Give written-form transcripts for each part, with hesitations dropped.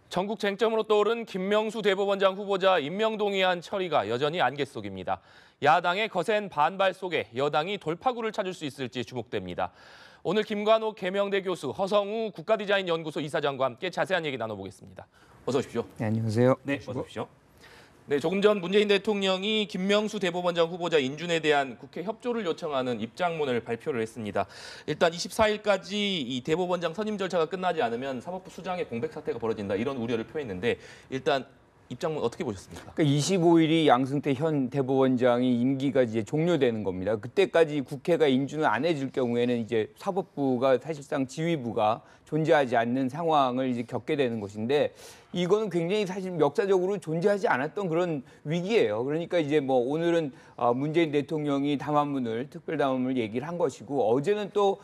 전국 쟁점으로 떠오른 김명수 대법원장 후보자 임명동의안 처리가 여전히 안개 속입니다. 야당의 거센 반발 속에 여당이 돌파구를 찾을 수 있을지 주목됩니다. 오늘 김관옥 계명대 교수, 허성우 국가디자인연구소 이사장과 함께 자세한 얘기 나눠보겠습니다. 어서 오십시오. 네, 안녕하세요. 네, 어서 오십시오. 네, 조금 전 문재인 대통령이 김명수 대법원장 후보자 인준에 대한 국회 협조를 요청하는 입장문을 발표를 했습니다. 일단 24일까지 이 대법원장 선임 절차가 끝나지 않으면 사법부 수장의 공백 사태가 벌어진다, 이런 우려를 표했는데 일단 입장문 어떻게 보셨습니까? 그러니까 25일이 양승태 현 대법원장이 임기가 이제 종료되는 겁니다. 그때까지 국회가 인준을 안 해줄 경우에는 이제 사법부가 사실상 지휘부가 존재하지 않는 상황을 이제 겪게 되는 것인데, 이거는 굉장히 사실 역사적으로 존재하지 않았던 그런 위기예요. 그러니까 이제 뭐 오늘은 문재인 대통령이 담화문을, 특별 담화문을 얘기를 한 것이고, 어제는 또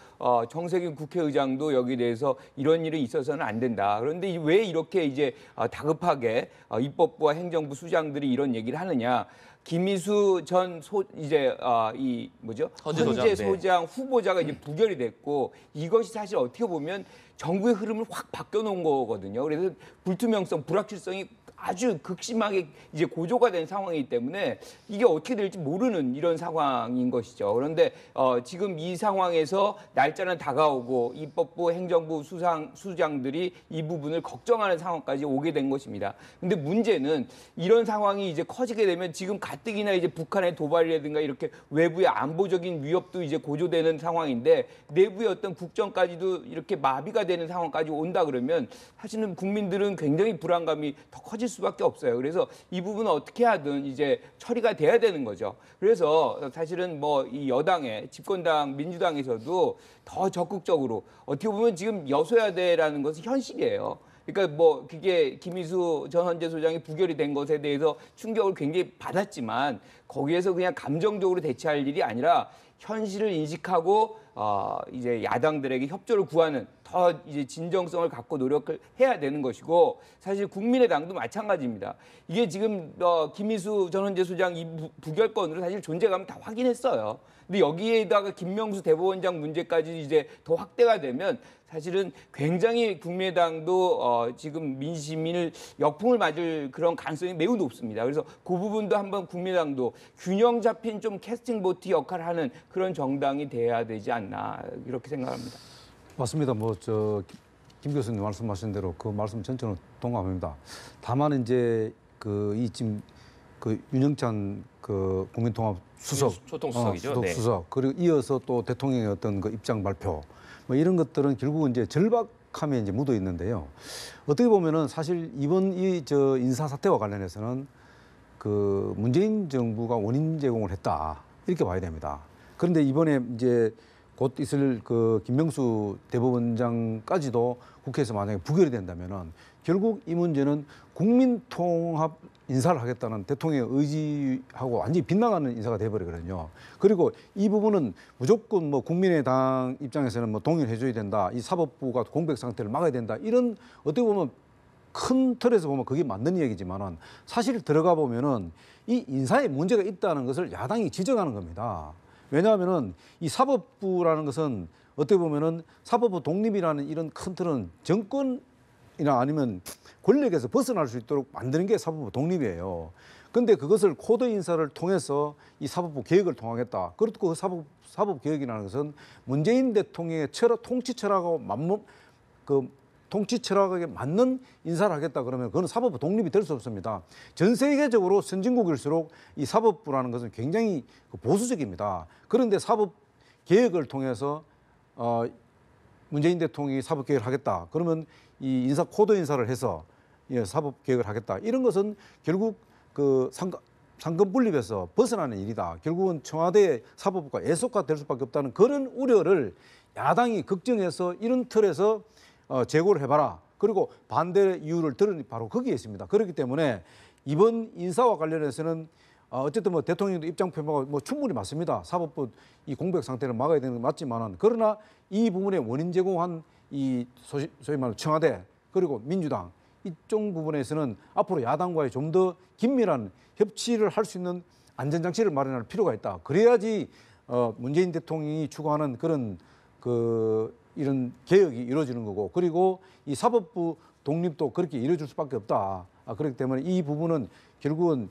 정세균 국회의장도 여기에 대해서 이런 일이 있어서는 안 된다. 그런데 왜 이렇게 이제 다급하게 입법부와 행정부 수장들이 이런 얘기를 하느냐? 김희수 전 헌재 소장 후보자가 이제 부결이 됐고, 이것이 사실 어떻게 보면 정부의 흐름을 확 바꿔놓은 거거든요. 그래서 불투명성, 불확실성이 아주 극심하게 이제 고조가 된 상황이기 때문에 이게 어떻게 될지 모르는 이런 상황인 것이죠. 그런데 지금 이 상황에서 날짜는 다가오고 입법부, 행정부 수장들이 이 부분을 걱정하는 상황까지 오게 된 것입니다. 근데 문제는 이런 상황이 이제 커지게 되면 지금 가뜩이나 이제 북한의 도발이라든가 이렇게 외부의 안보적인 위협도 이제 고조되는 상황인데, 내부의 어떤 국정까지도 이렇게 마비가 되는 상황까지 온다 그러면 사실은 국민들은 굉장히 불안감이 더 커질 수밖에 없어요. 그래서 이 부분은 어떻게 하든 이제 처리가 돼야 되는 거죠. 그래서 사실은 뭐 이 여당의 집권당 민주당에서도 더 적극적으로, 어떻게 보면 지금 여소야대라는 것은 현실이에요. 그러니까 뭐 그게 김희수 전 헌재 소장이 부결이 된 것에 대해서 충격을 굉장히 받았지만, 거기에서 그냥 감정적으로 대처할 일이 아니라 현실을 인식하고 이제 야당들에게 협조를 구하는 더 이제 진정성을 갖고 노력을 해야 되는 것이고, 사실 국민의당도 마찬가지입니다. 이게 지금 김희수 전 헌재 소장 이 부결건으로 사실 존재감을 다 확인했어요. 근데 여기에다가 김명수 대법원장 문제까지 이제 더 확대가 되면 사실은 굉장히 국민의당도 지금 민심을 역풍을 맞을 그런 가능성이 매우 높습니다. 그래서 그 부분도 한번 국민의당도 균형 잡힌 좀 캐스팅 보트 역할을 하는 그런 정당이 돼야 되지 않나, 이렇게 생각합니다. 맞습니다. 김 교수님 말씀하신 대로 그 말씀 전체는 동감합니다. 다만 이제 지금 윤영찬 국민통합 수석, 초통수석이죠. 수석, 그리고 이어서 또 대통령의 어떤 그 입장 발표, 뭐 이런 것들은 결국은 이제 절박함에 이제 묻어 있는데요. 어떻게 보면은 사실 이번 인사 사태와 관련해서는 그 문재인 정부가 원인 제공을 했다, 이렇게 봐야 됩니다. 그런데 이번에 이제 곧 있을 그 김명수 대법원장까지도 국회에서 만약에 부결이 된다면은 결국 이 문제는 국민통합 인사를 하겠다는 대통령의 의지하고 완전히 빗나가는 인사가 돼버리거든요. 그리고 이 부분은 무조건 뭐 국민의당 입장에서는 뭐 동의해줘야 된다, 이 사법부가 공백 상태를 막아야 된다, 이런 어떻게 보면 큰 틀에서 보면 그게 맞는 이야기지만은, 사실 들어가 보면은 이 인사에 문제가 있다는 것을 야당이 지적하는 겁니다. 왜냐하면은 이 사법부라는 것은 어떻게 보면은 사법부 독립이라는 이런 큰 틀은 정권이나 아니면 권력에서 벗어날 수 있도록 만드는 게 사법부 독립이에요. 근데 그것을 코드 인사를 통해서 이 사법부 개혁을 통하겠다. 그렇고 그 사법 개혁이라는 것은 문재인 대통령의 통치 철학하고 통치 철학에 맞는 인사를 하겠다 그러면 그건 사법부 독립이 될 수 없습니다. 전 세계적으로 선진국일수록 이 사법부라는 것은 굉장히 보수적입니다. 그런데 사법 개혁을 통해서 문재인 대통령이 사법 개혁을 하겠다 그러면 이 인사 코드 인사를 해서 사법 개혁을 하겠다, 이런 것은 결국 그 상권 분립에서 벗어나는 일이다. 결국은 청와대 사법부가 애속화될 수밖에 없다는 그런 우려를 야당이 걱정해서 이런 틀에서 제고를 해봐라. 그리고 반대 이유를 들으니 바로 거기에 있습니다. 그렇기 때문에 이번 인사와 관련해서는 어쨌든 뭐 대통령도 입장 표명하고 뭐 충분히 맞습니다. 사법부 이 공백 상태를 막아야 되는 건 맞지만은, 그러나 이 부분에 원인 제공한 이 소위 말하는 청와대 그리고 민주당 이쪽 부분에서는 앞으로 야당과의 좀 더 긴밀한 협치를 할 수 있는 안전장치를 마련할 필요가 있다. 그래야지 문재인 대통령이 추구하는 그런 이런 개혁이 이루어지는 거고, 그리고 이 사법부 독립도 그렇게 이뤄줄 수밖에 없다. 그렇기 때문에 이 부분은 결국은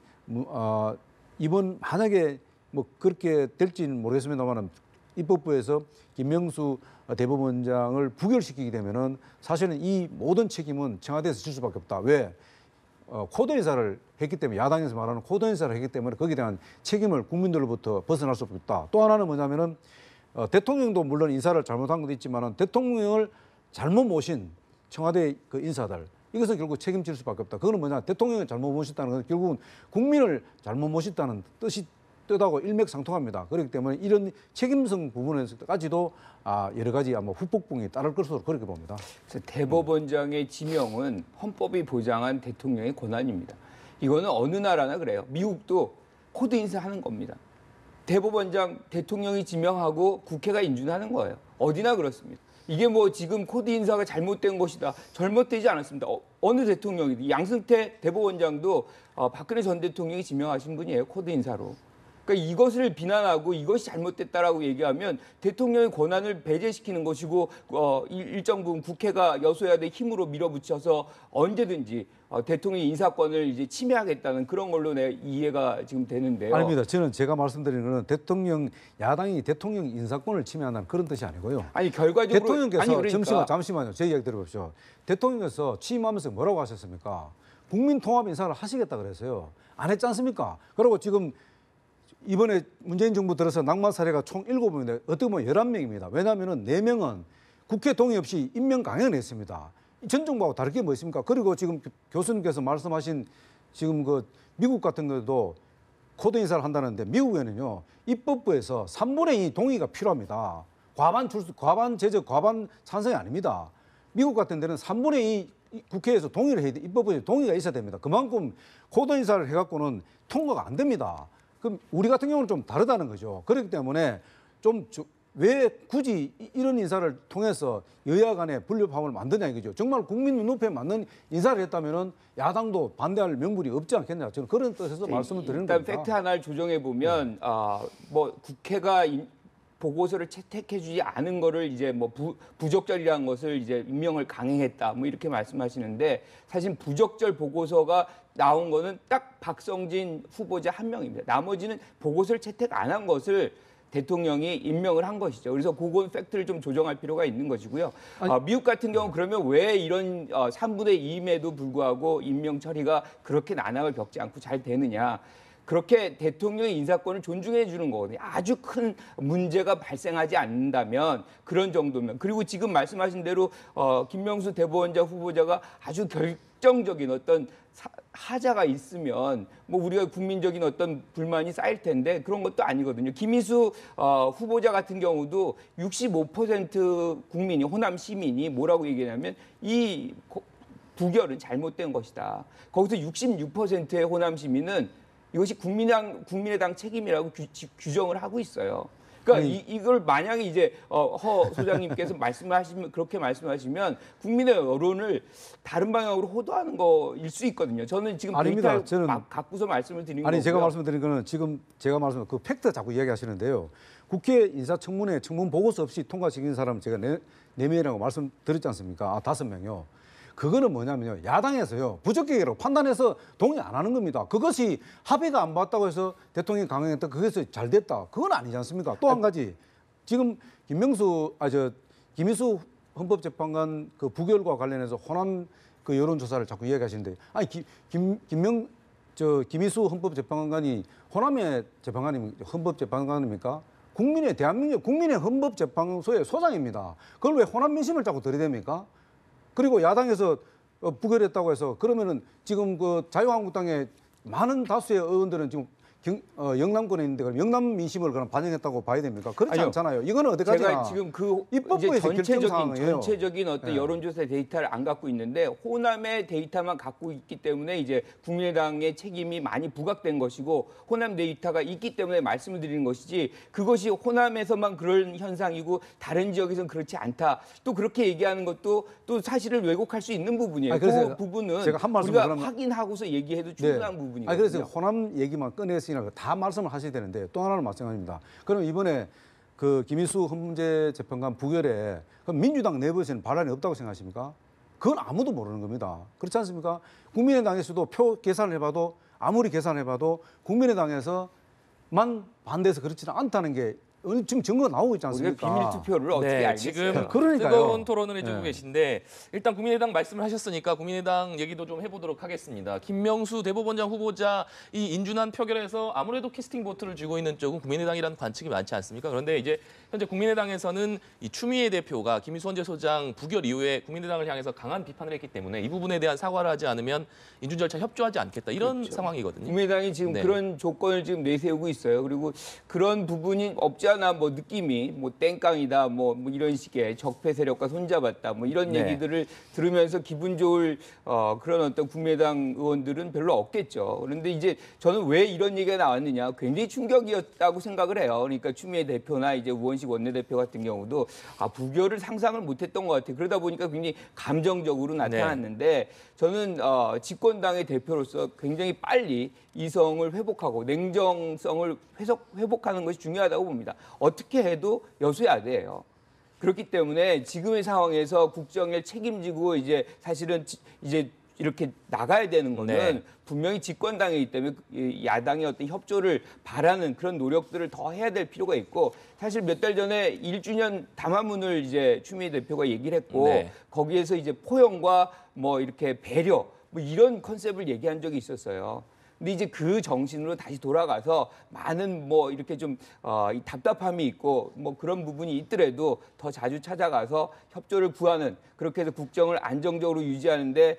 이번 만약에 뭐 그렇게 될지는 모르겠습니다만은 입법부에서 김명수 대법원장을 부결시키게 되면은 사실은 이 모든 책임은 청와대에서 질 수밖에 없다. 왜? 코드 인사를 했기 때문에 야당에서 말하는 코드 인사를 했기 때문에 거기에 대한 책임을 국민들로부터 벗어날 수 없다. 또 하나는 뭐냐면은 대통령도 물론 인사를 잘못한 것도 있지만은 대통령을 잘못 모신 청와대 그 인사들 이것은 결국 책임질 수밖에 없다. 그거는 뭐냐? 대통령을 잘못 모셨다는 것은 결국은 국민을 잘못 모셨다는 뜻하고 일맥상통합니다. 그렇기 때문에 이런 책임성 부분에서까지도 여러 가지 아마 후폭풍이 따를 것으로 그렇게 봅니다. 그래서 대법원장의 지명은 헌법이 보장한 대통령의 권한입니다. 이거는 어느 나라나 그래요. 미국도 코드 인사하는 겁니다. 대법원장 대통령이 지명하고 국회가 인준하는 거예요. 어디나 그렇습니다. 이게 뭐 지금 코드 인사가 잘못된 것이다. 잘못되지 않았습니다. 어느 대통령이든 양승태 대법원장도 박근혜 전 대통령이 지명하신 분이에요. 코드 인사로. 그러니까 이것을 비난하고 이것이 잘못됐다라고 얘기하면 대통령의 권한을 배제시키는 것이고 일정 부분 국회가 여소야대 힘으로 밀어붙여서 언제든지 대통령의 인사권을 이제 침해하겠다는 그런 걸로 내 이해가 지금 되는데요. 아닙니다. 저는 제가 말씀드리는 것은 야당이 대통령 인사권을 침해한다는 그런 뜻이 아니고요. 아니 결과적으로 대통령께서 그러니까. 잠시만요. 제 이야기 들어보십시오. 대통령께서 취임하면서 뭐라고 하셨습니까? 국민 통합 인사를 하시겠다 그랬어요. 안 했지 않습니까? 그리고 지금 이번에 문재인 정부 들어서 낙마 사례가 총 7명인데 어떻게 보면 11명입니다. 왜냐하면 4명은 국회 동의 없이 임명 강행을 했습니다. 전 정부하고 다르게 뭐 있습니까? 그리고 지금 교수님께서 말씀하신 지금 그 미국 같은 것도 코드 인사를 한다는데 미국에는요 입법부에서 3분의 2 동의가 필요합니다. 과반 제적, 과반 찬성이 아닙니다. 미국 같은 데는 3분의 2 국회에서 동의를 해야 돼. 입법부에 동의가 있어야 됩니다. 그만큼 코드 인사를 해갖고는 통과가 안 됩니다. 그럼 우리 같은 경우는 좀 다르다는 거죠. 그렇기 때문에 왜 굳이 이런 인사를 통해서 여야 간의 분립화을 만드냐 이거죠. 정말 국민 눈높이에 맞는 인사를 했다면은 야당도 반대할 명분이 없지 않겠냐. 저는 그런 뜻에서 말씀을 드리는 겁니다. 일단 팩트 하나를 조정해 보면 뭐 국회가 보고서를 채택해주지 않은 거를 이제 뭐 부적절이라는 것을 이제 임명을 강행했다 뭐 이렇게 말씀하시는데 사실 부적절 보고서가 나온 거는 딱 박성진 후보자 한 명입니다. 나머지는 보고서를 채택 안 한 것을 대통령이 임명을 한 것이죠. 그래서 그건 팩트를 좀 조정할 필요가 있는 것이고요. 미국 같은 경우 그러면 왜 이런 3분의 2임에도 불구하고 임명 처리가 그렇게 난항을 겪지 않고 잘 되느냐. 그렇게 대통령의 인사권을 존중해 주는 거거든요. 아주 큰 문제가 발생하지 않는다면 그런 정도면. 그리고 지금 말씀하신 대로 김명수 대법원장 후보자가 아주 결정적인 어떤 하자가 있으면 뭐 우리가 국민적인 어떤 불만이 쌓일 텐데 그런 것도 아니거든요. 김희수 후보자 같은 경우도 65% 국민이 호남 시민이 뭐라고 얘기하냐면 이 부결은 잘못된 것이다. 거기서 66%의 호남 시민은 이것이 국민의당 책임이라고 규정을 하고 있어요. 그러니까 이걸 만약에 이제 허 소장님께서 그렇게 말씀하시면 국민의 여론을 다른 방향으로 호도하는 거일 수 있거든요. 저는 지금 아닙니다. 저는 갖고서 말씀을 드린 거고요. 아니 제가 말씀드린 거는 지금 제가 말씀 그 팩트 자꾸 이야기하시는데요. 국회 인사청문회 청문 보고서 없이 통과시킨 사람 제가 4명이라고 말씀드렸지 않습니까? 5명이요. 그거는 뭐냐면요. 야당에서요. 부적격이라고 판단해서 동의 안 하는 겁니다. 그것이 합의가 안 맞다고 해서 대통령이 강행했다. 그것이 잘 됐다. 그건 아니지 않습니까? 또 한 가지. 지금 김희수 헌법재판관 그 부결과 관련해서 호남 그 여론조사를 자꾸 이야기하시는데 아니 김희수 헌법재판관이 호남의 헌법재판관입니까? 대한민국 국민의 헌법재판소의 소장입니다. 그걸 왜 호남 민심을 자꾸 들이댑니까? 그리고 야당에서 부결했다고 해서 그러면은 지금 그 자유한국당의 많은 다수의 의원들은 지금 영남권에 있는데 그럼 영남 민심을 그럼 반영했다고 봐야 됩니까? 그렇지 아니요. 않잖아요. 이거는 어디까지나 제가 지금 그 입법부에서 전체적인 어떤 네. 여론조사 데이터를 안 갖고 있는데 호남의 데이터만 갖고 있기 때문에 이제 국민의당의 책임이 많이 부각된 것이고 호남 데이터가 있기 때문에 말씀을 드리는 것이지 그것이 호남에서만 그런 현상이고 다른 지역에서는 그렇지 않다. 또 그렇게 얘기하는 것도 또 사실을 왜곡할 수 있는 부분이에요. 그 부분은 제가 한 말씀 우리가 그러면, 확인하고서 얘기해도 충분한 부분이거든요. 그래서 호남 얘기만 꺼내서 다 말씀을 하셔야 되는데 또 하나는 마찬가지입니다. 그럼 이번에 그 김희수 헌재재판관 부결에 그럼 민주당 내부에서는 반란이 없다고 생각하십니까? 그건 아무도 모르는 겁니다. 그렇지 않습니까? 국민의당에서도 표 계산을 해봐도 아무리 계산해봐도 국민의당에서만 반대해서 그렇지는 않다는 게 지금 증거가 나오고 있지 우리가 않습니까? 비밀 투표를 어떻게 네, 알겠어요? 지금 그러니까요. 뜨거운 토론을 해주고 네. 계신데 일단 국민의당 말씀을 하셨으니까 국민의당 얘기도 좀 해보도록 하겠습니다. 김명수 대법원장 후보자 이 인준안 표결에서 아무래도 캐스팅 보트를 쥐고 있는 쪽은 국민의당이라는 관측이 많지 않습니까? 그런데 이제 현재 국민의당에서는 이 추미애 대표가 김희수 헌재소장 부결 이후에 국민의당을 향해서 강한 비판을 했기 때문에 이 부분에 대한 사과를 하지 않으면 인준 절차 협조하지 않겠다 이런 그렇죠. 상황이거든요. 국민의당이 지금 네. 그런 조건을 지금 내세우고 있어요. 그리고 그런 부분이 없지 않아 뭐 느낌이 뭐 땡깡이다 뭐 이런 식의 적폐 세력과 손잡았다 뭐 이런 네. 얘기들을 들으면서 기분 좋을 그런 어떤 국민의당 의원들은 별로 없겠죠. 그런데 이제 저는 왜 이런 얘기가 나왔느냐 굉장히 충격이었다고 생각을 해요. 그러니까 추미애 대표나 이제 우원식 원내대표 같은 경우도 부결을 상상을 못했던 것 같아요. 그러다 보니까 굉장히 감정적으로 나타났는데 저는 집권당의 대표로서 굉장히 빨리 이성을 회복하고 냉정성을 회복하는 것이 중요하다고 봅니다. 어떻게 해도 여소야 돼요. 그렇기 때문에 지금의 상황에서 국정을 책임지고 이제 사실은 이제 이렇게 나가야 되는 거는 네. 분명히 집권당이기 때문에 야당의 어떤 협조를 바라는 그런 노력들을 더 해야 될 필요가 있고 사실 몇 달 전에 1주년 담화문을 이제 추미애 대표가 얘기를 했고 네. 거기에서 거기에서 이제 포용과 뭐 이렇게 배려 뭐 이런 컨셉을 얘기한 적이 있었어요. 근데 이제 그 정신으로 다시 돌아가서 많은 뭐 이렇게 좀 이 답답함이 있고 뭐 그런 부분이 있더라도 더 자주 찾아가서 협조를 구하는 그렇게 해서 국정을 안정적으로 유지하는데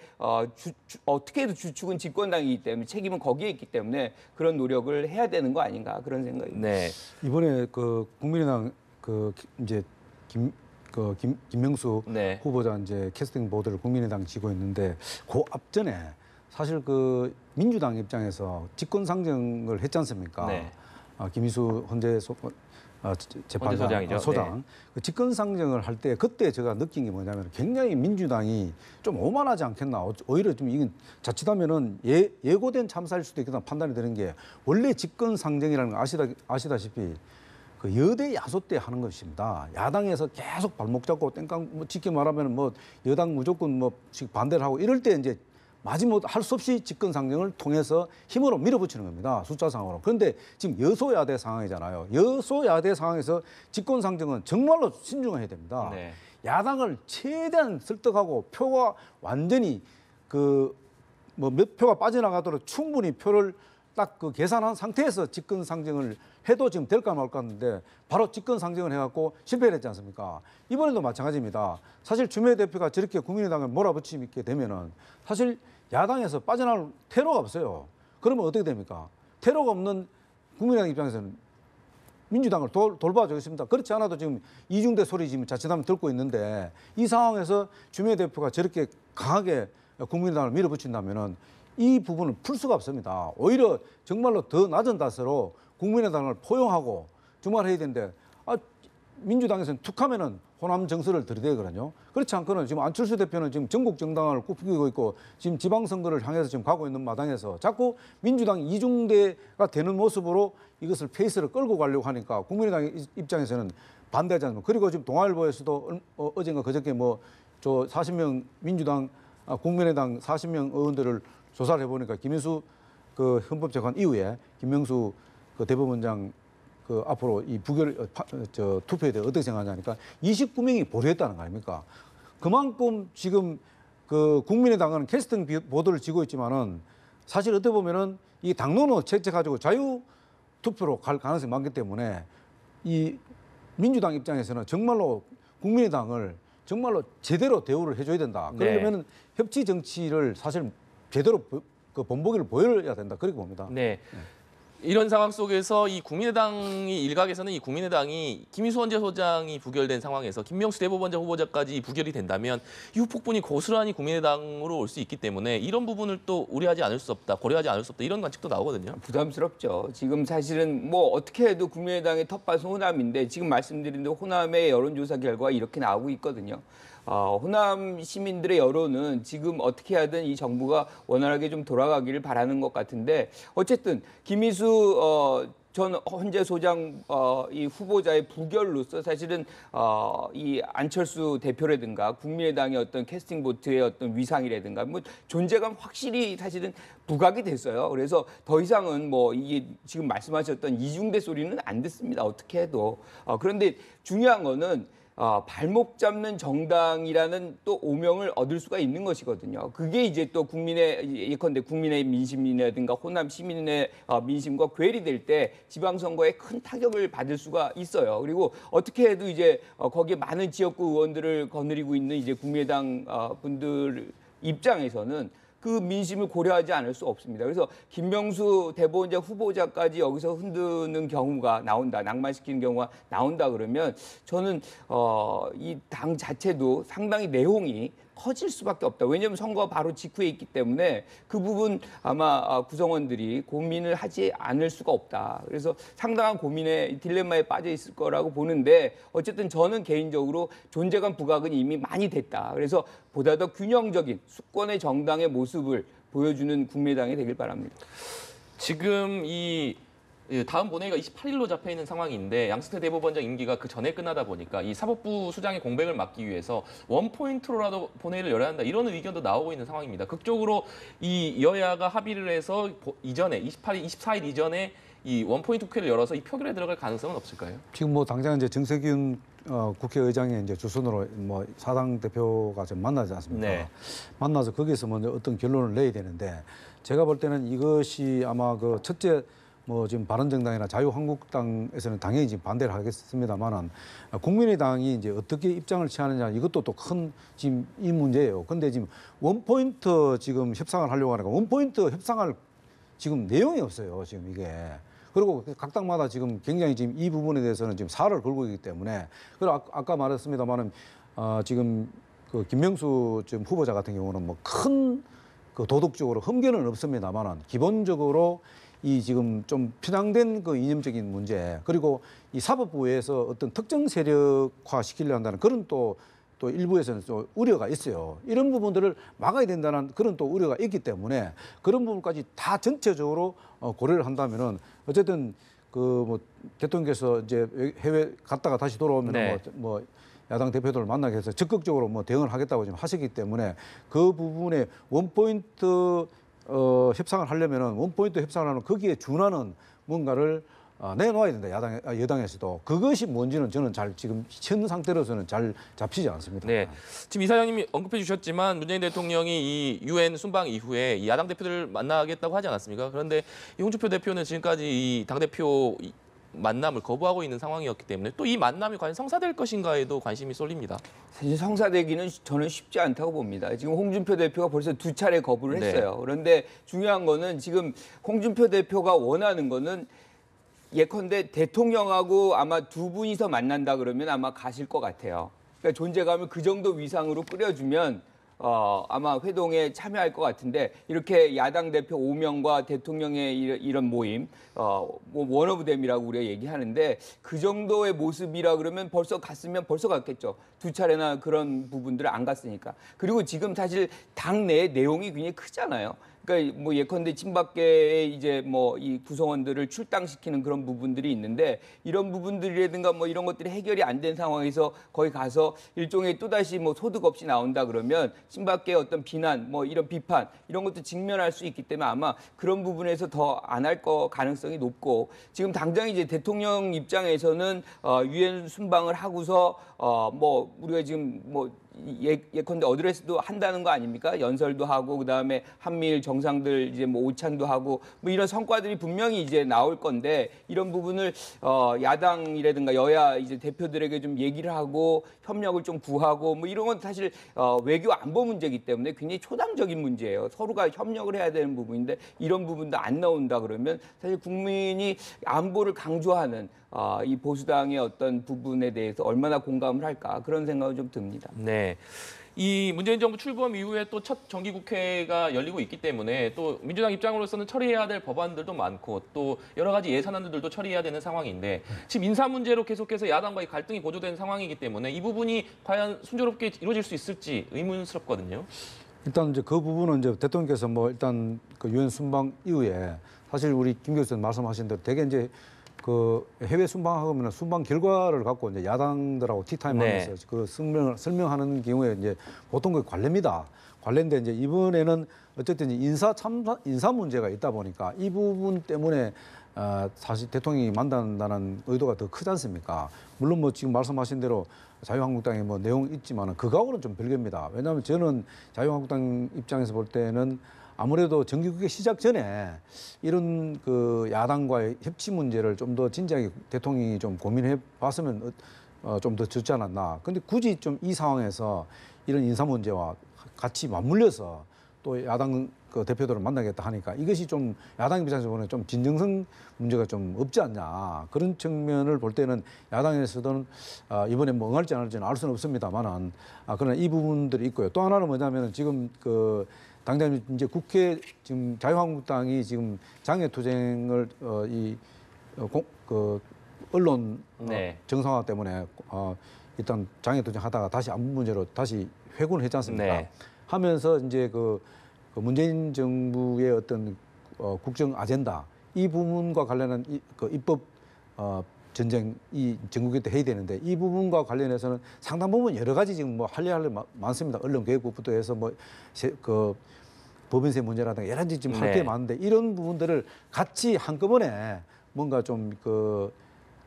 어떻게 해도 주축은 집권당이기 때문에 책임은 거기에 있기 때문에 그런 노력을 해야 되는 거 아닌가 그런 생각입니다. 네. 이번에 그 국민의당 이제 김명수 네. 후보자 이제 캐스팅 보드를 국민의당 지고 있는데 그 앞전에 사실 그 민주당 입장에서 직권 상정을 했지 않습니까? 네. 김희수 재판장 헌재소장이죠. 소장 네. 그 직권 상정을 할 때 그때 제가 느낀 게 뭐냐면 굉장히 민주당이 좀 오만하지 않겠나. 오히려 좀 이건 자칫하면은 예고된 참사일 수도 있겠다 판단이 되는 게 원래 직권 상정이라는 거 아시다시피 그 여대 야소 때 하는 것입니다. 야당에서 계속 발목 잡고 땡깡 뭐 쉽게 말하면 뭐 여당 무조건 뭐씩 반대를 하고 이럴 때 이제 마지못 할 수 없이 직권 상정을 통해서 힘으로 밀어붙이는 겁니다. 숫자상으로. 그런데 지금 여소야대 상황이잖아요. 여소야대 상황에서 직권 상정은 정말로 신중해야 됩니다. 네. 야당을 최대한 설득하고 표가 완전히 몇 표가 빠져나가도록 충분히 표를 딱 그 계산한 상태에서 직권 상정을 해도 지금 될까 말까 하는데 바로 직권 상정을 해갖고 실패를 했지 않습니까? 이번에도 마찬가지입니다. 사실 추미애 대표가 저렇게 국민의당을 몰아붙이게 되면은 사실 야당에서 빠져나올 테러가 없어요. 그러면 어떻게 됩니까? 테러가 없는 국민의당 입장에서는 민주당을 돌봐주겠습니다. 그렇지 않아도 지금 이중대 소리 지금 자칫하면 듣고 있는데 이 상황에서 추미애 대표가 저렇게 강하게 국민의당을 밀어붙인다면은 이 부분을 풀 수가 없습니다. 오히려 정말로 더 낮은 탓으로 국민의당을 포용하고 정말 해야 되는데 민주당에서는 툭하면은 호남 정서를 들이대거든요. 그렇지 않고는 지금 안철수 대표는 지금 전국 정당을 꾸리고 있고 지금 지방선거를 향해서 지금 가고 있는 마당에서 자꾸 민주당 이중대가 되는 모습으로 이것을 페이스를 끌고 가려고 하니까 국민의당 입장에서는 반대하지 않습니까? 그리고 지금 동아일보에서도 어젠가 그저께 저 40명 민주당 국민의당 40명 의원들을 조사를 해보니까 김인수 그 헌법재판 이후에 김명수 그 대법원장 그 앞으로 이 부결 투표에 대해 어떻게 생각하냐니까 29명이 보류했다는 거 아닙니까? 그만큼 지금 그 국민의당은 캐스팅 보도를 지고 있지만은 사실 어떻게 보면은 이 당론을 채택가지고 자유 투표로 갈 가능성이 많기 때문에 이 민주당 입장에서는 정말로 국민의당을 정말로 제대로 대우를 해줘야 된다. 그러려면 협치 정치를 사실 제대로 그 본보기를 보여야 된다. 그렇게 봅니다. 네. 이런 상황 속에서 이 국민의당이 일각에서는 이 국민의당이 김희수 헌재소장이 부결된 상황에서 김명수 대법원장 후보자까지 부결이 된다면 이 후폭풍이 고스란히 국민의당으로 올 수 있기 때문에 이런 부분을 또 우려하지 않을 수 없다, 고려하지 않을 수 없다 이런 관측도 나오거든요. 부담스럽죠. 지금 사실은 뭐 어떻게 해도 국민의당의 텃밭은 호남인데 지금 말씀드린 대로 호남의 여론조사 결과가 이렇게 나오고 있거든요. 호남 시민들의 여론은 지금 어떻게 하든 이 정부가 원활하게 좀 돌아가기를 바라는 것 같은데 어쨌든 김희수 전 헌재 소장 이 후보자의 부결로서 사실은 이 안철수 대표라든가 국민의당의 어떤 캐스팅 보트의 어떤 위상이라든가 뭐 존재감 확실히 사실은 부각이 됐어요. 그래서 더 이상은 뭐 이게 지금 말씀하셨던 이중대 소리는 안 듣습니다. 어떻게 해도 그런데 중요한 거는 발목 잡는 정당이라는 또 오명을 얻을 수가 있는 것이거든요. 그게 이제 또 예컨대 국민의 민심이라든가 호남 시민의 민심과 괴리될 때 지방선거에 큰 타격을 받을 수가 있어요. 그리고 어떻게 해도 이제 거기에 많은 지역구 의원들을 거느리고 있는 이제 국민의당 분들 입장에서는 그 민심을 고려하지 않을 수 없습니다. 그래서 김명수 대법원장 후보자까지 여기서 흔드는 경우가 나온다, 낭만시키는 경우가 나온다 그러면 저는 이 당 자체도 상당히 내홍이 커질 수밖에 없다. 왜냐하면 선거 바로 직후에 있기 때문에 그 부분 아마 구성원들이 고민을 하지 않을 수가 없다. 그래서 상당한 고민의 딜레마에 빠져 있을 거라고 보는데 어쨌든 저는 개인적으로 존재감 부각은 이미 많이 됐다. 그래서 보다 더 균형적인 수권의 정당의 모습을 보여주는 국민의당이 되길 바랍니다. 지금 이 다음 본회의가 28일로 잡혀 있는 상황인데 양승태 대법원장 임기가 그 전에 끝나다 보니까 이 사법부 수장의 공백을 막기 위해서 원포인트로라도 본회의를 열어야 한다 이런 의견도 나오고 있는 상황입니다. 극적으로 이 여야가 합의를 해서 이전에 24일 이전에 이 원포인트 국회를 열어서 이 표결에 들어갈 가능성은 없을까요? 지금 뭐 당장 이제 정세균 국회의장의 이제 주선으로 뭐 사당 대표가 좀 만나지 않습니까? 네. 만나서 거기서 먼저 어떤 결론을 내야 되는데 제가 볼 때는 이것이 아마 그 첫째 뭐 지금 바른정당이나 자유한국당에서는 당연히 지금 반대를 하겠습니다만은 국민의당이 이제 어떻게 입장을 취하느냐 이것도 또 큰 지금 이 문제예요. 근데 지금 원포인트 지금 협상을 하려고 하니까 원포인트 협상할 지금 내용이 없어요. 지금 이게. 그리고 각 당마다 지금 굉장히 지금 이 부분에 대해서는 지금 살을 걸고 있기 때문에 그리고 아까 말했습니다만은 지금 그 김명수 지금 후보자 같은 경우는 뭐 큰 그 도덕적으로 흠결은 없습니다만은 기본적으로 이 지금 좀 편향된 그 이념적인 문제 그리고 이 사법부에서 어떤 특정 세력화 시키려 한다는 그런 또 일부에서는 또 우려가 있어요. 이런 부분들을 막아야 된다는 그런 또 우려가 있기 때문에 그런 부분까지 다 전체적으로 고려를 한다면은 어쨌든 그 뭐 대통령께서 이제 해외 갔다가 다시 돌아오면 네. 뭐 야당 대표들을 만나게 해서 적극적으로 뭐 대응을 하겠다고 지금 하셨기 때문에 그 부분에 원포인트 협상을 하려면은 원포인트 협상을 하면 거기에 준하는 뭔가를 내놓아야 된다. 여당에서도 그것이 뭔지는 저는 잘 지금 현 상태로서는 잘 잡히지 않습니다. 네, 지금 이사장님이 언급해 주셨지만 문재인 대통령이 이 UN 순방 이후에 이 야당 대표들을 만나겠다고 하지 않았습니까? 그런데 이 홍준표 대표는 지금까지 이 당대표 만남을 거부하고 있는 상황이었기 때문에 또 이 만남이 과연 성사될 것인가에도 관심이 쏠립니다. 사실 성사되기는 저는 쉽지 않다고 봅니다. 지금 홍준표 대표가 벌써 2차례 거부를 했어요. 네. 그런데 중요한 거는 지금 홍준표 대표가 원하는 거는 예컨대 대통령하고 아마 두 분이서 만난다 그러면 아마 가실 것 같아요. 그러니까 존재감을 그 정도 위상으로 뿌려주면 아마 회동에 참여할 것 같은데 이렇게 야당 대표 5명과 대통령의 이런 모임, 뭐 원 오브 댐이라고 우리가 얘기하는데 그 정도의 모습이라 그러면 벌써 갔으면 벌써 갔겠죠. 2차례나 그런 부분들을 안 갔으니까. 그리고 지금 사실 당내 내용이 굉장히 크잖아요. 그러니까 뭐 예컨대 친박계의 이제 뭐 이 구성원들을 출당시키는 그런 부분들이 있는데 이런 부분들이라든가 뭐 이런 것들이 해결이 안 된 상황에서 거기 가서 일종의 또다시 뭐 소득 없이 나온다 그러면 친박계의 어떤 비난 뭐 이런 비판 이런 것도 직면할 수 있기 때문에 아마 그런 부분에서 더 안 할 거 가능성이 높고 지금 당장 이제 대통령 입장에서는 유엔 순방을 하고서 뭐 우리가 지금 뭐 예컨대 어드레스도 한다는 거 아닙니까? 연설도 하고 그다음에 한미일 정상들 이제 뭐 오찬도 하고 뭐 이런 성과들이 분명히 이제 나올 건데 이런 부분을 야당이라든가 여야 이제 대표들에게 좀 얘기를 하고 협력을 좀 구하고 뭐 이런 건 사실 외교 안보 문제이기 때문에 굉장히 초당적인 문제예요. 서로가 협력을 해야 되는 부분인데 이런 부분도 안 나온다 그러면 사실 국민이 안보를 강조하는 이 보수당의 어떤 부분에 대해서 얼마나 공감을 할까 그런 생각은 좀 듭니다. 네. 이 문재인 정부 출범 이후에 또 첫 정기국회가 열리고 있기 때문에 또 민주당 입장으로서는 처리해야 될 법안들도 많고 또 여러 가지 예산안들도 처리해야 되는 상황인데 지금 인사 문제로 계속해서 야당과의 갈등이 고조된 상황이기 때문에 이 부분이 과연 순조롭게 이루어질 수 있을지 의문스럽거든요. 일단 이제 그 부분은 이제 대통령께서 뭐 일단 그 유엔 순방 이후에 사실 우리 김 교수님 말씀하신 대로 되게 이제 그 해외 순방하면 순방 결과를 갖고 이제 야당들하고 티타임 네. 하면서 그 설명하는 경우에 이제 보통 그 관례입니다. 관례인데 이제 이번에는 어쨌든 인사 문제가 있다 보니까 이 부분 때문에 사실 대통령이 만난다는 의도가 더 크지 않습니까? 물론 뭐 지금 말씀하신 대로 자유한국당의 뭐 내용 있지만은 그거하고는 좀 별개입니다. 왜냐하면 저는 자유한국당 입장에서 볼 때는 아무래도 정기국회 시작 전에 이런 그 야당과의 협치 문제를 좀 더 진지하게 대통령이 좀 고민해 봤으면 좀 더 좋지 않았나. 근데 굳이 좀 이 상황에서 이런 인사 문제와 같이 맞물려서 또 야당 그 대표들을 만나겠다 하니까 이것이 좀 야당 입장에서 보면 좀 진정성 문제가 좀 없지 않냐. 그런 측면을 볼 때는 야당에서는 이번에 뭐 응할지 안 할지는 알 수는 없습니다만은 그러나 이 부분들이 있고요. 또 하나는 뭐냐면은 지금 그 당장 이제 국회 지금 자유한국당이 지금 장애투쟁을 그 언론 네. 정상화 때문에 일단 장애투쟁 하다가 다시 안보 문제로 다시 회군을 했지 않습니까? 네. 하면서 이제 그 문재인 정부의 어떤 국정 아젠다 이 부분과 관련한 그 입법 전쟁 이 전국회 때 해야 되는데 이 부분과 관련해서는 상당 부분 여러 가지 지금 뭐 할 일 많습니다. 언론개혁부터 해서 뭐 그 법인세 문제라든가 여러 가지 지금 할 게 네. 많은데 이런 부분들을 같이 한꺼번에 뭔가 좀 그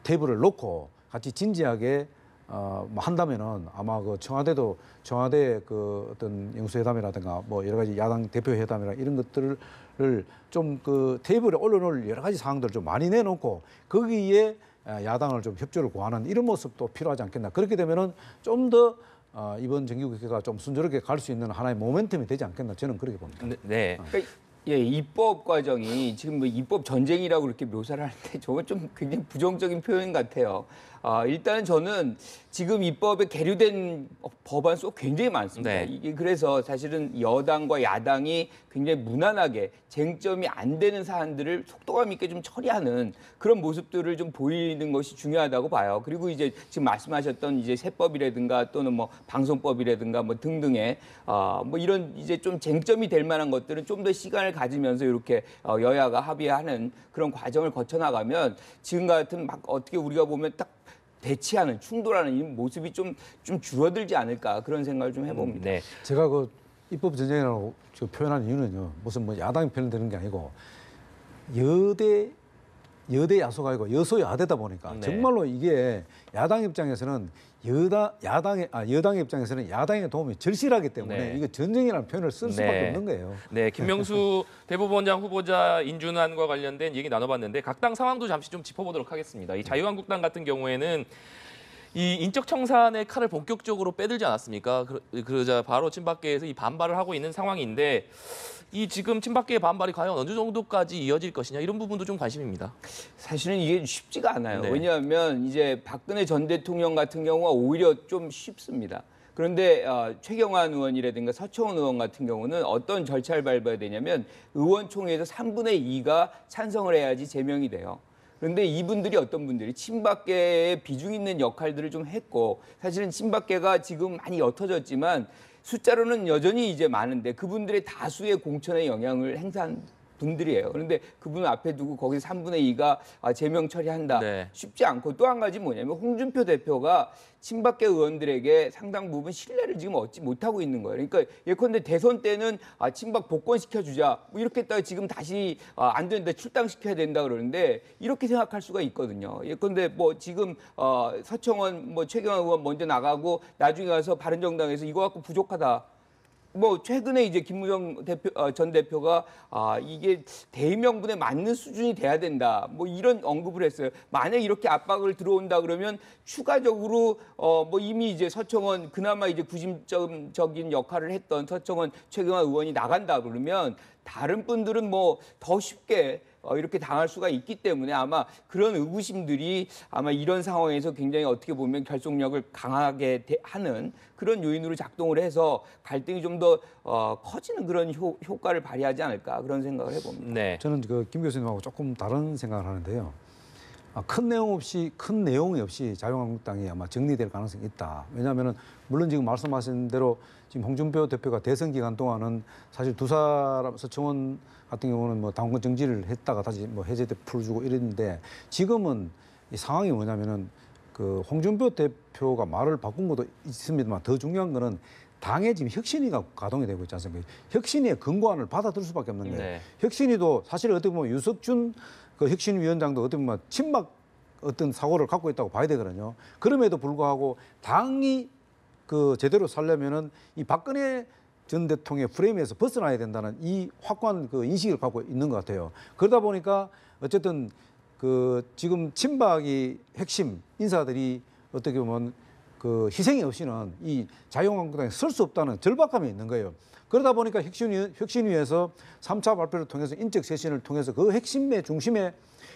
테이블을 놓고 같이 진지하게 뭐 한다면은 아마 그 청와대 그 어떤 영수회담이라든가 뭐 여러 가지 야당 대표 회담이나 이런 것들을 좀 그 테이블에 올려놓을 여러 가지 사항들을 좀 많이 내놓고 거기에 야당을 좀 협조를 구하는 이런 모습도 필요하지 않겠나. 그렇게 되면은 좀 더 이번 정기국회가 좀 순조롭게 갈 수 있는 하나의 모멘텀이 되지 않겠나. 저는 그렇게 봅니다. 네. 그러니까 예, 입법 과정이 지금 뭐 입법 전쟁이라고 그렇게 묘사를 하는데 저건 좀 굉장히 부정적인 표현 같아요. 일단은 저는 지금 입법에 계류된 법안 수 굉장히 많습니다. 네. 이게 그래서 사실은 여당과 야당이 굉장히 무난하게 쟁점이 안 되는 사안들을 속도감 있게 좀 처리하는 그런 모습들을 좀 보이는 것이 중요하다고 봐요. 그리고 이제 지금 말씀하셨던 이제 세법이라든가 또는 뭐 방송법이라든가 뭐 등등의 뭐 이런 이제 좀 쟁점이 될 만한 것들은 좀 더 시간을 가지면서 이렇게 여야가 합의하는 그런 과정을 거쳐 나가면 지금 같은 막 어떻게 우리가 보면 딱 대치하는 충돌하는 이 모습이 좀 줄어들지 않을까 그런 생각을 좀 해봅니다. 네. 제가 그 입법 전쟁이라고 표현하는 이유는요. 무슨 뭐 야당이 표현되는 게 아니고 여대 야소가 아니고 여소 야대다 보니까 네. 정말로 이게 야당 입장에서는 여당의 입장에서는 야당의 도움이 절실하기 때문에 네. 이거 전쟁이라는 표현을 쓸 수밖에 네. 없는 거예요. 네, 김명수 대법원장 후보자 인준안과 관련된 얘기 나눠봤는데 각 당 상황도 잠시 좀 짚어보도록 하겠습니다. 이 자유한국당 같은 경우에는 이 인적 청산의 칼을 본격적으로 빼들지 않았습니까? 그러자 바로 친박계에서 이 반발을 하고 있는 상황인데 이 지금 친박계의 반발이 과연 어느 정도까지 이어질 것이냐 이런 부분도 좀 관심입니다. 사실은 이게 쉽지가 않아요. 네. 왜냐하면 이제 박근혜 전 대통령 같은 경우가 오히려 좀 쉽습니다. 그런데 최경환 의원이라든가 서청원 의원 같은 경우는 어떤 절차를 밟아야 되냐면 의원총회에서 3분의 2가 찬성을 해야지 제명이 돼요. 그런데 이분들이 어떤 분들이 친박계의 비중 있는 역할들을 좀 했고 사실은 친박계가 지금 많이 옅어졌지만 숫자로는 여전히 이제 많은데 그분들의 다수의 공천에 영향을 행사한 분들이에요. 그런데 그분을 앞에 두고 거기서 3분의 2가 제명 처리한다. 네. 쉽지 않고 또 한 가지 뭐냐면 홍준표 대표가 친박계 의원들에게 상당 부분 신뢰를 지금 얻지 못하고 있는 거예요. 그러니까 예컨대 대선 때는 친박 복권시켜주자 뭐 이렇게 했다가 지금 다시 안 된다 출당시켜야 된다 그러는데 이렇게 생각할 수가 있거든요. 예컨대 뭐 지금 서청원 뭐 최경환 의원 먼저 나가고 나중에 가서 바른정당에서 이거 갖고 부족하다. 뭐 최근에 이제 김무성 전 대표가 이게 대의명분에 맞는 수준이 돼야 된다. 뭐 이런 언급을 했어요. 만약 이렇게 압박을 들어온다 그러면 추가적으로 뭐 이미 이제 서청원 그나마 이제 구심적인 역할을 했던 서청원 최경환 의원이 나간다 그러면 다른 분들은 뭐 더 쉽게 이렇게 당할 수가 있기 때문에 아마 그런 의구심들이 아마 이런 상황에서 굉장히 어떻게 보면 결속력을 강하게 하는 그런 요인으로 작동을 해서 갈등이 좀 더 커지는 그런 효과를 발휘하지 않을까 그런 생각을 해봅니다. 네. 저는 김 교수님하고 조금 다른 생각을 하는데요. 큰 내용이 없이 자유한국당이 아마 정리될 가능성이 있다. 왜냐하면은 물론 지금 말씀하신 대로 지금 홍준표 대표가 대선 기간 동안은 사실 두 사람 서청원 같은 경우는 뭐 당권 정지를 했다가 다시 뭐 해제돼 풀어주고 이랬는데 지금은 이 상황이 뭐냐면은 그 홍준표 대표가 말을 바꾼 것도 있습니다만 더 중요한 거는 당에 지금 혁신위가 가동이 되고 있지 않습니까? 혁신위의 권고안을 받아들일 수밖에 없는 거예요. 네. 혁신위도 사실 어떻게 보면 유석준 그 혁신위원장도 어떻게 보면 친박 어떤 사고를 갖고 있다고 봐야 되거든요. 그럼에도 불구하고 당이 그 제대로 살려면은 이 박근혜 전 대통령의 프레임에서 벗어나야 된다는 이 확고한 그 인식을 갖고 있는 것 같아요. 그러다 보니까 어쨌든 그 지금 친박이 핵심 인사들이 어떻게 보면 그 희생이 없이는 이 자유한국당에 설 수 없다는 절박함이 있는 거예요. 그러다 보니까 혁신위에서 3차 발표를 통해서 인적 쇄신을 통해서 그 핵심의 중심에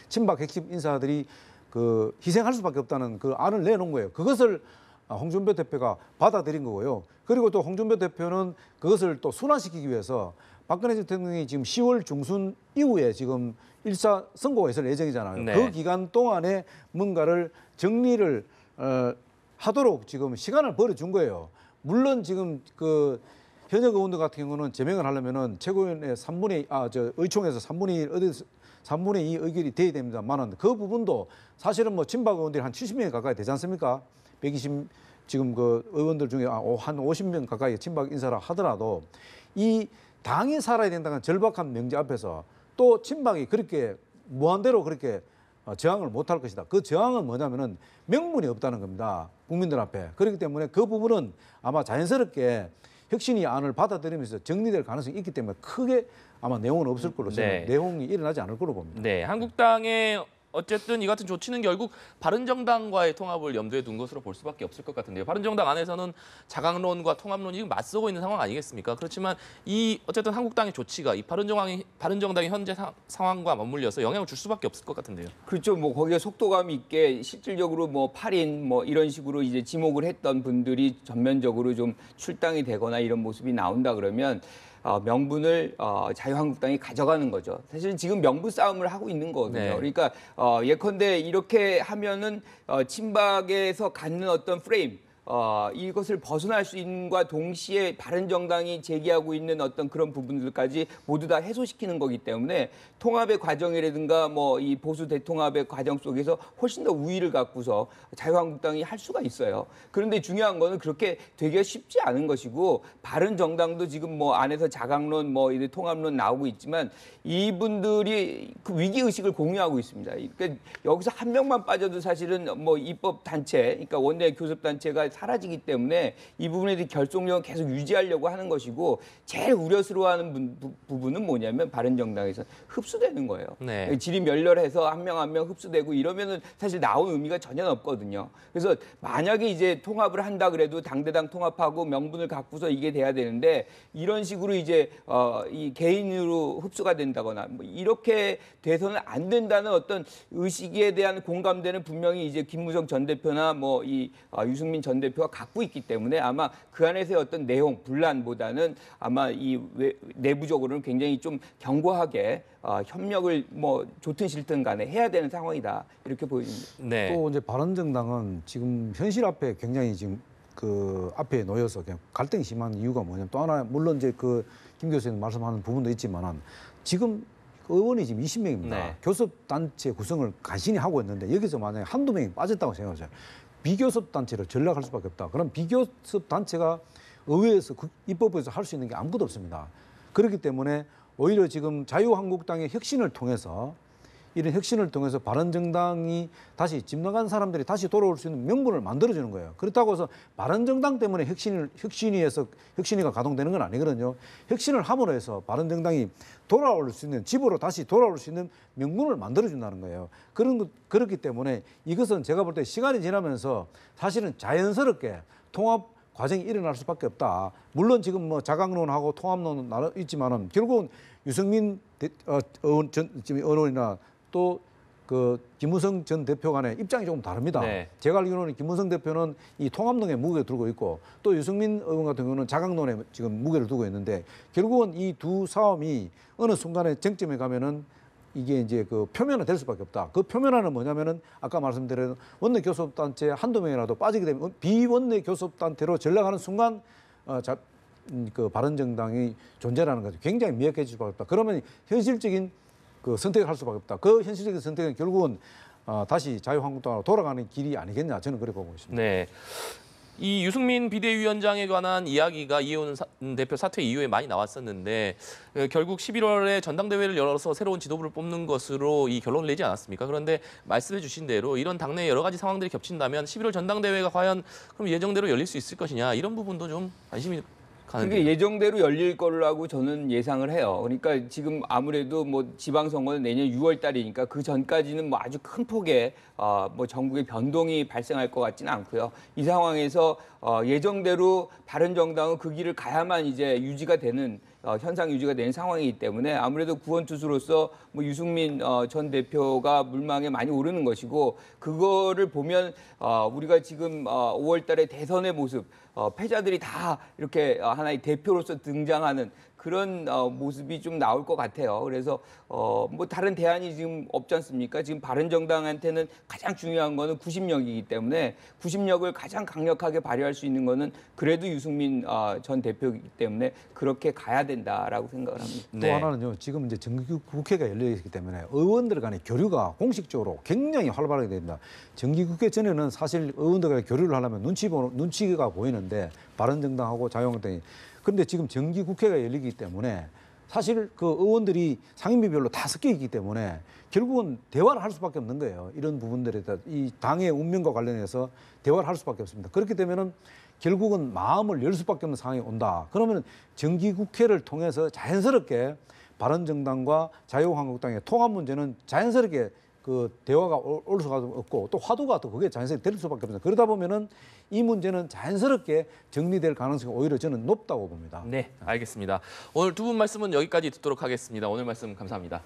친박 핵심 인사들이 그 희생할 수밖에 없다는 그 안을 내놓은 거예요. 그것을 홍준표 대표가 받아들인 거고요. 그리고 또 홍준표 대표는 그것을 또 순환시키기 위해서 박근혜 대통령이 지금 10월 중순 이후에 지금 1차 선거가 있을 예정이잖아요. 네. 그 기간 동안에 뭔가를 정리를 하도록 지금 시간을 벌어준 거예요. 물론 지금 그 현역 의원들 같은 경우는 제명을 하려면은 최고위원회 의총에서 3분의 2 의결이 돼야 됩니다만은 그 부분도 사실은 뭐 친박 의원들이 한 70명이 가까이 되지 않습니까? 120 지금 그 의원들 중에 한 50명 가까이 친박 인사라 하더라도 이 당이 살아야 된다는 절박한 명제 앞에서 또 친박이 그렇게 무한대로 그렇게 저항을 못할 것이다. 그 저항은 뭐냐면은 명분이 없다는 겁니다. 국민들 앞에. 그렇기 때문에 그 부분은 아마 자연스럽게 혁신위 안을 받아들이면서 정리될 가능성이 있기 때문에 크게 아마 내용은 없을 걸로 저는 네. 내용이 일어나지 않을 걸로 봅니다. 네, 한국당의 어쨌든 이 같은 조치는 결국 바른정당과의 통합을 염두에 둔 것으로 볼 수밖에 없을 것 같은데요. 바른정당 안에서는 자강론과 통합론이 지금 맞서고 있는 상황 아니겠습니까? 그렇지만 이 어쨌든 한국당의 조치가 이 바른정당의 현재 상황과 맞물려서 영향을 줄 수밖에 없을 것 같은데요. 그렇죠. 뭐 거기에 속도감 있게 실질적으로 뭐 8인 뭐 이런 식으로 이제 지목을 했던 분들이 전면적으로 좀 출당이 되거나 이런 모습이 나온다 그러면 명분을 자유한국당이 가져가는 거죠. 사실 지금 명분 싸움을 하고 있는 거거든요. 네. 그러니까 예컨대 이렇게 하면은 친박에서 갖는 어떤 프레임 이것을 벗어날 수 있는과 동시에 바른정당이 제기하고 있는 어떤 그런 부분들까지 모두 다 해소시키는 거기 때문에 통합의 과정이라든가 뭐 이 보수 대통합의 과정 속에서 훨씬 더 우위를 갖고서 자유한국당이 할 수가 있어요. 그런데 중요한 거는 그렇게 되기가 쉽지 않은 것이고 바른정당도 지금 뭐 안에서 자강론 뭐 이 통합론 나오고 있지만 이분들이 그 위기 의식을 공유하고 있습니다. 그러니까 여기서 한 명만 빠져도 사실은 뭐 입법 단체, 그러니까 원내 교섭 단체가 사라지기 때문에 이 부분에 대해 결속력을 계속 유지하려고 하는 것이고 제일 우려스러워하는 부분은 뭐냐면 바른정당에서 흡수되는 거예요. 네. 질이 멸렬해서 한 명 한 명 흡수되고 이러면은 사실 나온 의미가 전혀 없거든요. 그래서 만약에 이제 통합을 한다 그래도 당대당 통합하고 명분을 갖고서 이게 돼야 되는데 이런 식으로 이제 이 개인으로 흡수가 된다거나 뭐 이렇게 돼서는 안 된다는 어떤 의식에 대한 공감대는 분명히 이제 김무성 전 대표나 뭐 이 유승민 전 대표가 갖고 있기 때문에 아마 그 안에서의 어떤 내용 분란보다는 아마 이 내부적으로는 굉장히 좀 견고하게 협력을 뭐 좋든 싫든 간에 해야 되는 상황이다 이렇게 보여집니다. 네. 또 이제 바른정당은 지금 현실 앞에 굉장히 지금 그 앞에 놓여서 그냥 갈등이 심한 이유가 뭐냐면 또 하나 물론 이제 그 김 교수님 말씀하는 부분도 있지만은 지금 의원이 지금 20명입니다. 네. 교섭단체 구성을 간신히 하고 있는데 여기서 만약에 한두 명이 빠졌다고 생각하세요. 비교섭단체를 전락할 수밖에 없다. 그럼 비교섭단체가 의회에서 입법부에서 할 수 있는 게 아무것도 없습니다. 그렇기 때문에 오히려 지금 자유한국당의 혁신을 통해서 이런 혁신을 통해서 바른정당이 다시 집 나간 사람들이 다시 돌아올 수 있는 명분을 만들어주는 거예요. 그렇다고 해서 바른정당 때문에 혁신위가 가동되는 건 아니거든요. 혁신을 함으로 해서 바른정당이 돌아올 수 있는 집으로 다시 돌아올 수 있는 명분을 만들어준다는 거예요. 그렇기 때문에 이것은 제가 볼 때 시간이 지나면서 사실은 자연스럽게 통합 과정이 일어날 수밖에 없다. 물론 지금 뭐 자강론하고 통합론은 나눠 있지만은 결국은 유승민 의원이나 또 그 김무성 전 대표 간의 입장이 조금 다릅니다. 네. 제가 알기로는 김무성 대표는 이 통합론에 무게를 두고 있고 또 유승민 의원 같은 경우는 자강론에 지금 무게를 두고 있는데 결국은 이 두 싸움이 어느 순간에 쟁점에 가면은 이게 이제 그 표면화될 수밖에 없다. 그 표면화는 뭐냐면은 아까 말씀드린 원내 교섭단체 한두 명이라도 빠지게 되면 비원내 교섭단체로 전락하는 순간 그 바른정당이 존재라는 거죠. 굉장히 미약해질 수밖에 없다. 그러면 현실적인 그 선택을 할 수밖에 없다. 그 현실적인 선택은 결국은 다시 자유한국당으로 돌아가는 길이 아니겠냐 저는 그렇게 보고 있습니다. 네. 이 유승민 비대위원장에 관한 이야기가 이해훈 대표 사퇴 이후에 많이 나왔었는데 결국 11월에 전당대회를 열어서 새로운 지도부를 뽑는 것으로 이 결론을 내지 않았습니까? 그런데 말씀해 주신 대로 이런 당내 여러 가지 상황들이 겹친다면 11월 전당대회가 과연 그럼 예정대로 열릴 수 있을 것이냐 이런 부분도 좀 관심이 가는데. 그게 예정대로 열릴 거라고 저는 예상을 해요. 그러니까 지금 아무래도 뭐 지방선거는 내년 6월 달이니까 그 전까지는 뭐 아주 큰 폭의 뭐 전국의 변동이 발생할 것 같지는 않고요. 이 상황에서 예정대로 바른정당은 그 길을 가야만 이제 유지가 되는 현상 유지가 되는 상황이기 때문에 아무래도 구원투수로서 뭐 유승민 전 대표가 물망에 많이 오르는 것이고 그거를 보면 우리가 지금 5월 달에 대선의 모습 패자들이 다 이렇게 하나의 대표로서 등장하는 그런 모습이 좀 나올 것 같아요. 그래서 뭐 다른 대안이 지금 없지 않습니까? 지금 바른정당한테는 가장 중요한 거는 구심력이기 때문에 구심력을 가장 강력하게 발휘할 수 있는 거는 그래도 유승민 전 대표이기 때문에 그렇게 가야 된다라고 생각을 합니다. 또 네. 하나는요. 지금 이제 정기국회가 열려 있기 때문에 의원들 간의 교류가 공식적으로 굉장히 활발하게 됩니다. 정기국회 전에는 사실 의원들 간의 교류를 하려면 눈치가 보이는데 바른정당하고 자유한국당이 그런데 지금 정기국회가 열리기 때문에 사실 그 의원들이 상임위별로 다 섞여 있기 때문에 결국은 대화를 할 수밖에 없는 거예요. 이런 부분들에 대해서 이 당의 운명과 관련해서 대화를 할 수밖에 없습니다. 그렇기 때문에는 결국은 마음을 열 수밖에 없는 상황이 온다. 그러면 정기국회를 통해서 자연스럽게 바른정당과 자유한국당의 통합 문제는 자연스럽게 그 대화가 올 수가 없고 또 화두가 또 그게 자연스럽게 될 수밖에 없습니다. 그러다 보면은 이 문제는 자연스럽게 정리될 가능성이 오히려 저는 높다고 봅니다. 네, 알겠습니다. 오늘 두 분 말씀은 여기까지 듣도록 하겠습니다. 오늘 말씀 감사합니다.